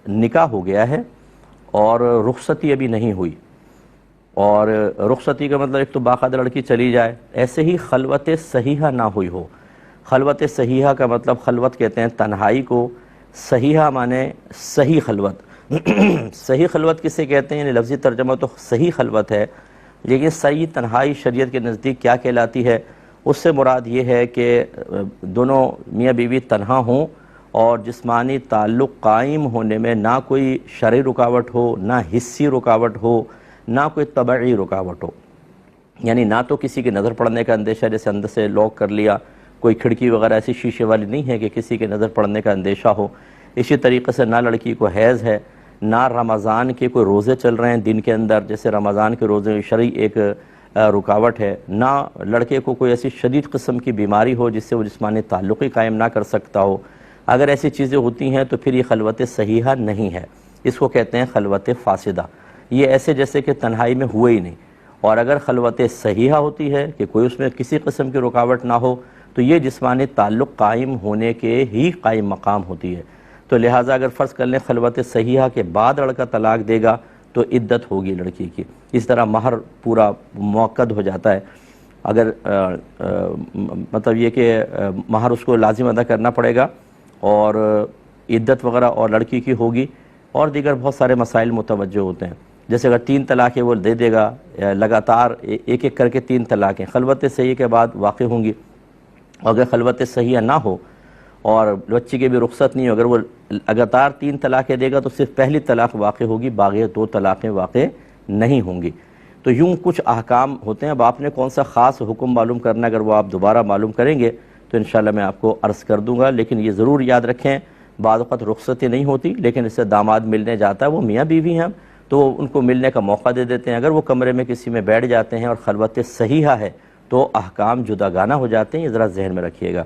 نکاح ہو گیا ہے اور رخصتی ابھی نہیں ہوئی، اور رخصتی کا مطلب ایک تو باقاعدہ لڑکی چلی جائے، ایسے ہی خلوت صحیحہ نہ ہوئی ہو۔ خلوت صحیحہ کا مطلب خلوت کہتے ہیں تنہائی کو، صحیحہ مانے صحیح خلوت۔ صحیح خلوت کسے کہتے ہیں؟ یعنی لفظی ترجمہ تو صحیح خلوت ہے، لیکن صحیح تنہائی شریعت کے نزدیک کیا کہلاتی ہے؟ اس سے مراد یہ ہے کہ دونوں میاں بیوی تنہا ہوں اور جسمانی تعلق قائم ہونے میں نہ کوئی شرعی رکاوٹ ہو، نہ حسی رکاوٹ ہو، نہ کوئی طبعی رکاوٹ ہو۔ یعنی نہ تو کسی کے نظر پڑنے کا اندیشہ، جیسے اندر سے لاک کر لیا، کوئی کھڑکی وغیرہ ایسی شیشے والی نہیں ہے کہ کسی کے نظر پڑنے کا اندیشہ ہو۔ اسی طریقے سے نہ لڑکی کو حیض ہے، نہ رمضان کے کوئی روزے چل رہے ہیں دن کے اندر، جیسے رمضان کے روزے شرعی ایک رکاوٹ ہے، نہ لڑکے کو کوئی ایسی شدید قسم کی بیماری ہو جس سے وہ جسمانی تعلق ہی قائم نہ کر سکتا ہو۔ اگر ایسی چیزیں ہوتی ہیں تو پھر یہ خلوت صحیحہ نہیں ہے، اس کو کہتے ہیں خلوت فاسدہ۔ یہ ایسے جیسے کہ تنہائی میں ہوئے ہی نہیں۔ اور اگر خلوت صحیحہ ہوتی ہے کہ کوئی اس میں کسی قسم کی رکاوٹ نہ ہو تو یہ جسمانی تعلق قائم ہونے کے ہی قائم مقام ہوتی ہے۔ تو لہٰذا اگر فرض کر لیں خلوت صحیحہ کے بعد لڑکا طلاق دے گا تو عدت ہوگی لڑکی کی۔ اس طرح مہر پورا مؤکد ہو جاتا ہے۔ اگر مطلب یہ کہ مہر اس کو لازم ادا کرنا پڑے گا، اور عدت وغیرہ اور لڑکی کی ہوگی، اور دیگر بہت سارے مسائل متوجہ ہوتے ہیں۔ جیسے اگر 3 طلاقیں وہ دے دے گا لگاتار ایک ایک کر کے 3 طلاقیں خلوت صحیح کے بعد واقع ہوں گی، اگر خلوت صحیحہ نہ ہو اور بچی کی بھی رخصت نہیں ہو، اگر وہ لگاتار 3 طلاقیں دے گا تو صرف پہلی طلاق واقع ہوگی، باقی 2 طلاقیں واقع نہیں ہوں گی۔ تو یوں کچھ احکام ہوتے ہیں۔ اب آپ نے کون سا خاص حکم معلوم کرنا ہے، اگر وہ آپ دوبارہ معلوم کریں گے تو انشاءاللہ میں آپ کو عرض کر دوں گا۔ لیکن یہ ضرور یاد رکھیں، بعض اوقات رخصتی نہیں ہوتی لیکن اس سے داماد ملنے جاتا ہے، وہ میاں بیوی ہیں تو ان کو ملنے کا موقع دے دیتے ہیں۔ اگر وہ کمرے میں کسی میں بیٹھ جاتے ہیں اور خلوت صحیحہ ہے تو احکام جداگانہ ہو جاتے ہیں، یہ ذرا ذہن میں رکھیے گا۔